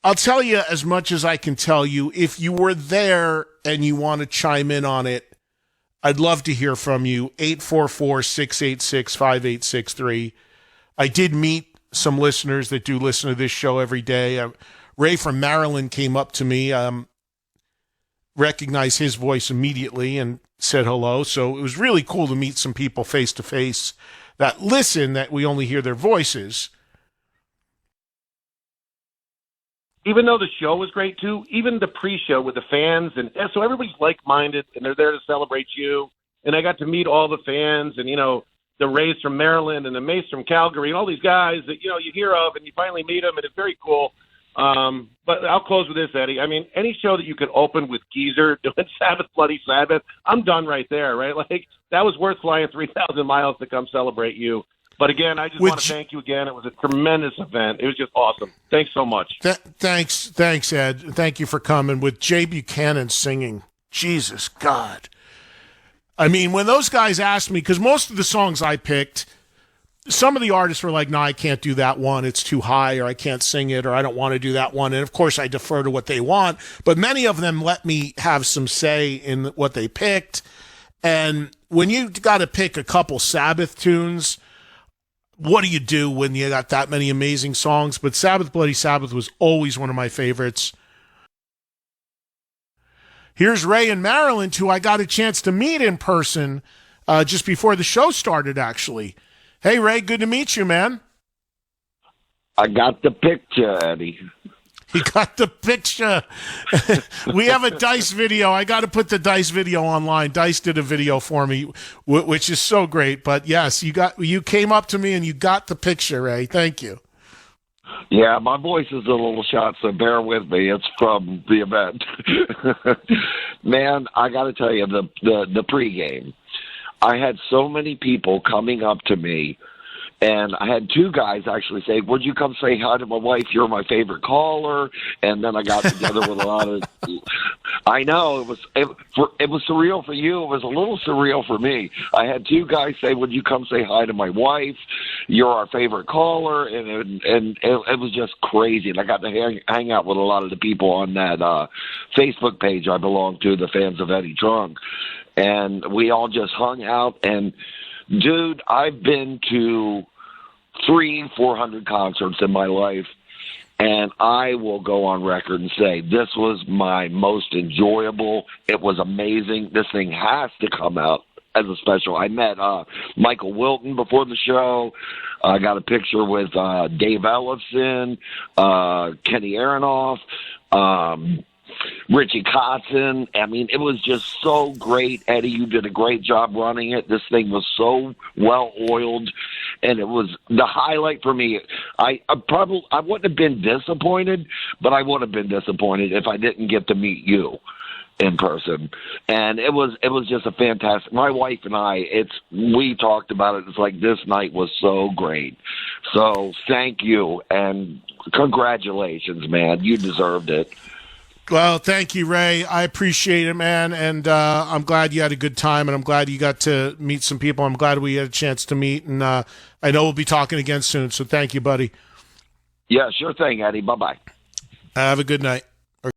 I'll tell you as much as I can tell you. If you were there and you want to chime in on it, I'd love to hear from you. 844-686-5863. I did meet some listeners that do listen to this show every day. Ray from Maryland came up to me, recognized his voice immediately and said hello. So it was really cool to meet some people face to face that listen, that we only hear their voices. Even though the show was great too, even the pre-show with the fans, and so everybody's like-minded and they're there to celebrate you. And I got to meet all the fans, and the Rays from Maryland and the Mace from Calgary, and all these guys that you hear of, and you finally meet them, and it's very cool. But I'll close with this, Eddie. I mean, any show that you could open with Geezer doing Sabbath Bloody Sabbath, I'm done right there, right? Like that was worth flying 3,000 miles to come celebrate you. But again, I just want to thank you again. It was a tremendous event. It was just awesome. Thanks so much. Thanks, Ed. Thank you for coming. With Jay Buchanan singing, Jesus God. I mean, when those guys asked me, because most of the songs I picked, some of the artists were like, no, I can't do that one. It's too high, or I can't sing it, or I don't want to do that one. And of course, I defer to what they want. But many of them let me have some say in what they picked. And when you got to pick a couple Sabbath tunes, what do you do when you got that many amazing songs? But Sabbath Bloody Sabbath was always one of my favorites. Here's Ray in Maryland, who I got a chance to meet in person just before the show started, actually. Hey, Ray, good to meet you, man. I got the picture, Eddie. He got the picture. We have a Dice video. I got to put the Dice video online. Dice did a video for me, which is so great. But yes, you came up to me and you got the picture, Ray. Thank you. Yeah, my voice is a little shot, so bear with me. It's from the event. Man, I got to tell you, the pregame. I had so many people coming up to me. And I had two guys actually say, would you come say hi to my wife? You're my favorite caller. And then I got together with a lot of, I know, it was surreal for you. It was a little surreal for me. I had two guys say, would you come say hi to my wife? You're our favorite caller. And it was just crazy. And I got to hang out with a lot of the people on that Facebook page I belong to, the fans of Eddie Trunk. And we all just hung out. And, dude, I've been to 300-400 concerts in my life, and I will go on record and say this was my most enjoyable. It was amazing. This thing has to come out as a special. I met Michael Wilton before the show. I got a picture with Dave Ellefson, Kenny Aronoff, Richie Kotzen. I mean, it was just so great. Eddie, you did a great job running it. This thing was so well oiled, and it was the highlight for me. I wouldn't have been disappointed, but I would have been disappointed if I didn't get to meet you in person. And it was just a fantastic. My wife and I, we talked about it. It's like this night was so great. So thank you and congratulations, man. You deserved it. Well, thank you, Ray. I appreciate it, man, and I'm glad you had a good time, and I'm glad you got to meet some people. I'm glad we had a chance to meet, and I know we'll be talking again soon, so thank you, buddy. Yeah, sure thing, Eddie. Bye-bye. Have a good night.